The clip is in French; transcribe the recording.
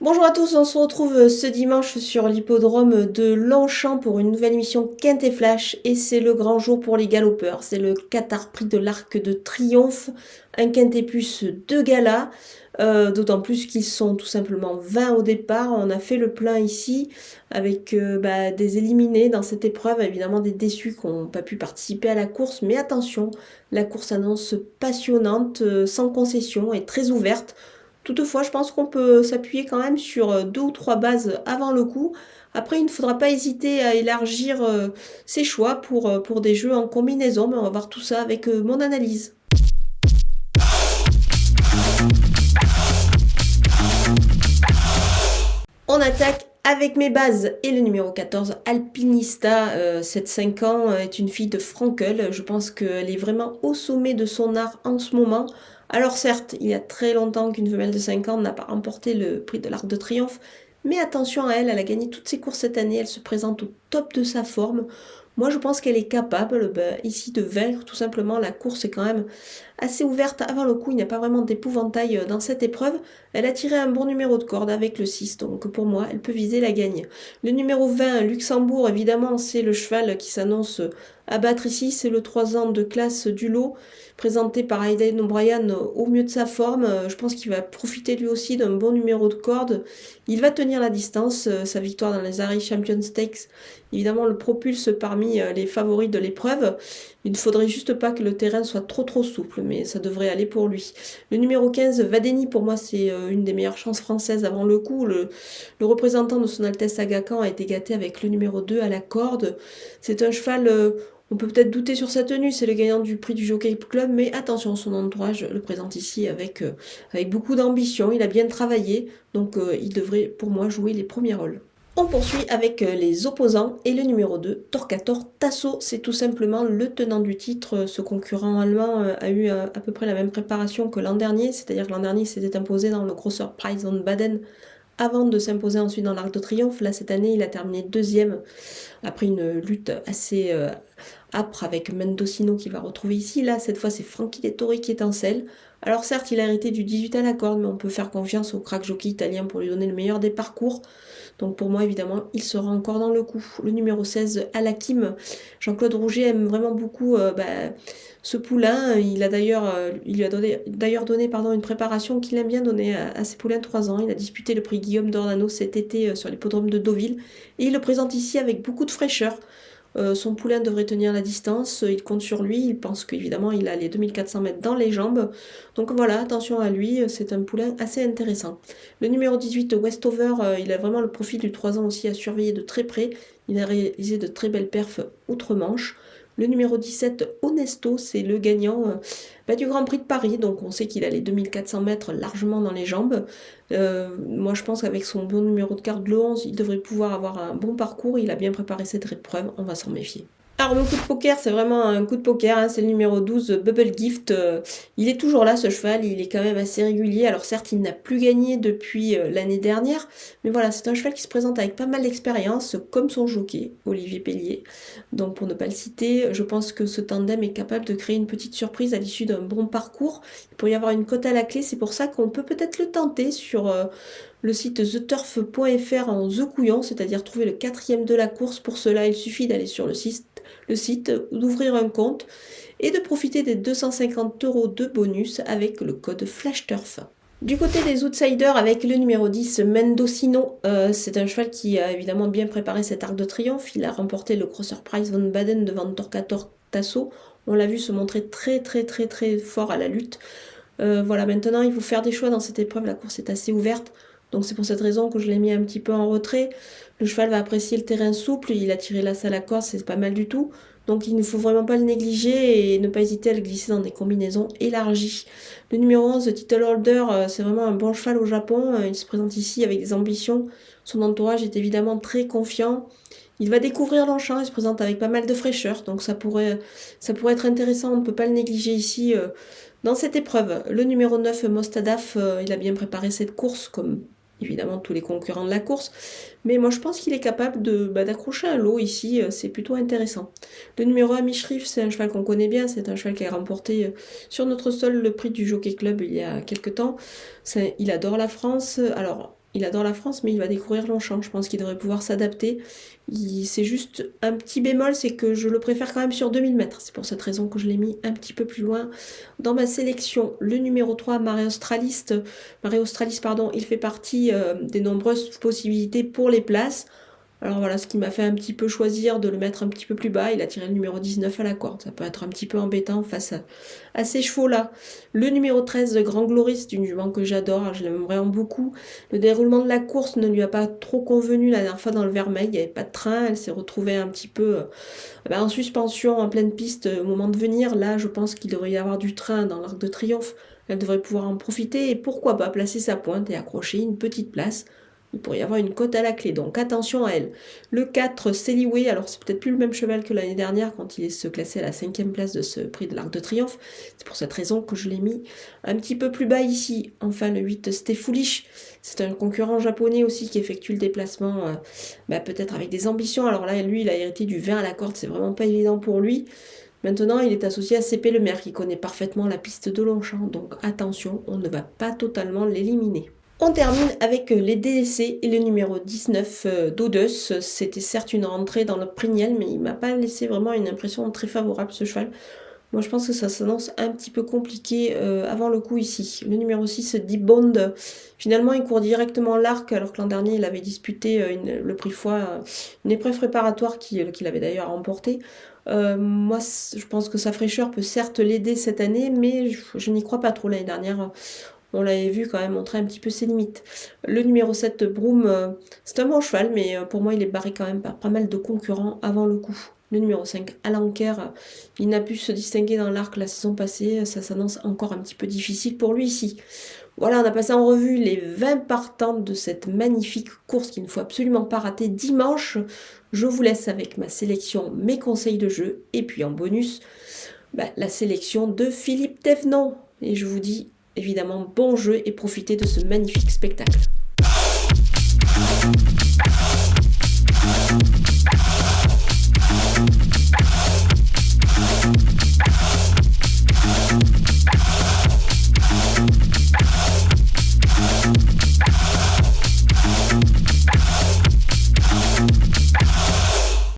Bonjour à tous, on se retrouve ce dimanche sur l'hippodrome de Longchamp pour une nouvelle émission Quintet Flash et c'est le grand jour pour les galopeurs. C'est le Qatar Prix de l'Arc de Triomphe, un Quintet plus deux galas, d'autant plus qu'ils sont tout simplement 20 au départ. On a fait le plein ici avec des éliminés dans cette épreuve, évidemment des déçus qui n'ont pas pu participer à la course, mais attention, la course annonce passionnante, sans concession et très ouverte. Toutefois, je pense qu'on peut s'appuyer quand même sur deux ou trois bases avant le coup. Après, il ne faudra pas hésiter à élargir ses choix pour des jeux en combinaison, mais on va voir tout ça avec mon analyse. On attaque avec mes bases et le numéro 14, Alpinista, 7-5 ans, est une fille de Frankel. Je pense qu'elle est vraiment au sommet de son art en ce moment. Alors certes, il y a très longtemps qu'une femelle de 5 ans n'a pas remporté le prix de l'Arc de Triomphe, mais attention à elle, elle a gagné toutes ses courses cette année, elle se présente au top de sa forme. Moi je pense qu'elle est capable ici de vaincre tout simplement. La course est quand même assez ouverte avant le coup, il n'y a pas vraiment d'épouvantail dans cette épreuve. Elle a tiré un bon numéro de corde avec le 6, donc pour moi, elle peut viser la gagne. Le numéro 20, Luxembourg, évidemment, c'est le cheval qui s'annonce à battre ici. C'est le 3 ans de classe du lot, présenté par Aidan O'Brien au mieux de sa forme. Je pense qu'il va profiter lui aussi d'un bon numéro de corde. Il va tenir la distance. Sa victoire dans les Irish Champion Stakes, évidemment, le propulse parmi les favoris de l'épreuve. Il ne faudrait juste pas que le terrain soit trop souple, mais ça devrait aller pour lui. Le numéro 15, Vadeni, pour moi, c'est une des meilleures chances françaises avant le coup. Le représentant de son Altesse Aga Khan a été gâté avec le numéro 2 à la corde. C'est un cheval, on peut peut-être douter sur sa tenue, c'est le gagnant du prix du Jockey Club, mais attention, son entourage le présente ici avec beaucoup d'ambition. Il a bien travaillé, donc il devrait, pour moi, jouer les premiers rôles. On poursuit avec les opposants et le numéro 2, Torquator Tasso. C'est tout simplement le tenant du titre. Ce concurrent allemand a eu à peu près la même préparation que l'an dernier, c'est-à-dire que l'an dernier il s'était imposé dans le Grosser Preis von Baden avant de s'imposer ensuite dans l'Arc de Triomphe. Là, cette année, il a terminé deuxième après une lutte assez âpre avec Mendocino qui va retrouver ici. Là, cette fois, c'est Frankie Dettori qui étincelle. Alors certes, il a hérité du 18 à la corde, mais on peut faire confiance au crack jockey italien pour lui donner le meilleur des parcours. Donc pour moi, évidemment, il sera encore dans le coup. Le numéro 16, Alakim. Jean-Claude Rouget aime vraiment beaucoup ce poulain. Il lui a donné une préparation qu'il aime bien donner à ses poulains de 3 ans. Il a disputé le prix Guillaume d'Ornano cet été sur l'hippodrome de Deauville. Et il le présente ici avec beaucoup de fraîcheur. Son poulain devrait tenir la distance, il compte sur lui, il pense qu'évidemment il a les 2400 mètres dans les jambes. Donc voilà, attention à lui, c'est un poulain assez intéressant. Le numéro 18, Westover, il a vraiment le profil du 3 ans aussi à surveiller de très près. Il a réalisé de très belles perfs outre-Manche. Le numéro 17, Honesto, c'est le gagnant du Grand Prix de Paris, donc on sait qu'il a les 2400 mètres largement dans les jambes. Moi je pense qu'avec son bon numéro de carte, le 11, il devrait pouvoir avoir un bon parcours, il a bien préparé cette épreuve, on va s'en méfier. Alors mon coup de poker, c'est vraiment un coup de poker, hein, c'est le numéro 12, Bubble Gift. Il est toujours là ce cheval, il est quand même assez régulier. Alors certes, il n'a plus gagné depuis l'année dernière, mais voilà, c'est un cheval qui se présente avec pas mal d'expérience, comme son jockey, Olivier Pellier. Donc pour ne pas le citer, je pense que ce tandem est capable de créer une petite surprise à l'issue d'un bon parcours. Il pourrait y avoir une cote à la clé, c'est pour ça qu'on peut peut-être le tenter sur le site theturf.fr en The Couillon, c'est-à-dire trouver le quatrième de la course. Pour cela, il suffit d'aller sur le site, d'ouvrir un compte et de profiter des 250 € de bonus avec le code FlashTurf. Du côté des outsiders, avec le numéro 10, Mendocino, c'est un cheval qui a évidemment bien préparé cet Arc de Triomphe. Il a remporté le Grosser Preis von Baden devant Torquator Tasso. On l'a vu se montrer très fort à la lutte. Voilà, maintenant il faut faire des choix dans cette épreuve, la course est assez ouverte. Donc c'est pour cette raison que je l'ai mis un petit peu en retrait. Le cheval va apprécier le terrain souple, il a tiré l'as à la corde, c'est pas mal du tout. Donc il ne faut vraiment pas le négliger et ne pas hésiter à le glisser dans des combinaisons élargies. Le numéro 11, The Title Holder, c'est vraiment un bon cheval au Japon. Il se présente ici avec des ambitions. Son entourage est évidemment très confiant. Il va découvrir Longchamp, il se présente avec pas mal de fraîcheur, donc ça pourrait être intéressant, on ne peut pas le négliger ici dans cette épreuve. Le numéro 9, Mostadaf, il a bien préparé cette course, comme évidemment tous les concurrents de la course, mais moi je pense qu'il est capable d'accrocher un lot ici, c'est plutôt intéressant. Le numéro 1, Mishrif, c'est un cheval qu'on connaît bien, c'est un cheval qui a remporté sur notre sol le prix du Jockey Club il y a quelques temps. Il adore la France, alors Il adore la France, mais il va découvrir Longchamp. Je pense qu'il devrait pouvoir s'adapter. C'est juste un petit bémol, c'est que je le préfère quand même sur 2000 mètres. C'est pour cette raison que je l'ai mis un petit peu plus loin dans ma sélection. Le numéro 3, Marais Australis, pardon, il fait partie des nombreuses possibilités pour les places. Alors voilà, ce qui m'a fait un petit peu choisir de le mettre un petit peu plus bas. Il a tiré le numéro 19 à la corde. Ça peut être un petit peu embêtant face à ces chevaux-là. Le numéro 13, Grand Glory, c'est une jument que j'adore. Je l'aime vraiment beaucoup. Le déroulement de la course ne lui a pas trop convenu la dernière fois dans le Vermeil. Il n'y avait pas de train. Elle s'est retrouvée un petit peu en suspension, en pleine piste au moment de venir. Là, je pense qu'il devrait y avoir du train dans l'Arc de Triomphe. Elle devrait pouvoir en profiter et pourquoi pas placer sa pointe et accrocher une petite place. Il pourrait y avoir une cote à la clé, donc attention à elle. Le 4, Celiway, alors c'est peut-être plus le même cheval que l'année dernière quand il se classait à la 5e place de ce prix de l'Arc de Triomphe. C'est pour cette raison que je l'ai mis un petit peu plus bas ici. Enfin, le 8, Stay Foolish, c'est un concurrent japonais aussi qui effectue le déplacement, peut-être avec des ambitions. Alors là, lui, il a hérité du 20 à la corde, c'est vraiment pas évident pour lui. Maintenant, il est associé à CP Le Maire qui connaît parfaitement la piste de Longchamp, donc attention, on ne va pas totalement l'éliminer. On termine avec les DDC et le numéro 19 d'Audeus. C'était certes une rentrée dans le Prignel, mais il m'a pas laissé vraiment une impression très favorable ce cheval. Moi je pense que ça s'annonce un petit peu compliqué avant le coup ici. Le numéro 6, Deep Bond, finalement il court directement l'arc alors que l'an dernier il avait disputé le prix Foix, une épreuve préparatoire qu'il avait d'ailleurs remporté. Moi je pense que sa fraîcheur peut certes l'aider cette année, mais je n'y crois pas trop. L'année dernière on l'avait vu quand même montrer un petit peu ses limites. Le numéro 7, Broom, c'est un bon cheval, mais pour moi, il est barré quand même par pas mal de concurrents avant le coup. Le numéro 5, Alanker, il n'a pu se distinguer dans l'arc la saison passée, ça s'annonce encore un petit peu difficile pour lui ici. Voilà, on a passé en revue les 20 partantes de cette magnifique course qu'il ne faut absolument pas rater dimanche. Je vous laisse avec ma sélection, mes conseils de jeu, et puis en bonus, la sélection de Philippe Thévenon. Et je vous dis évidemment bon jeu et profitez de ce magnifique spectacle.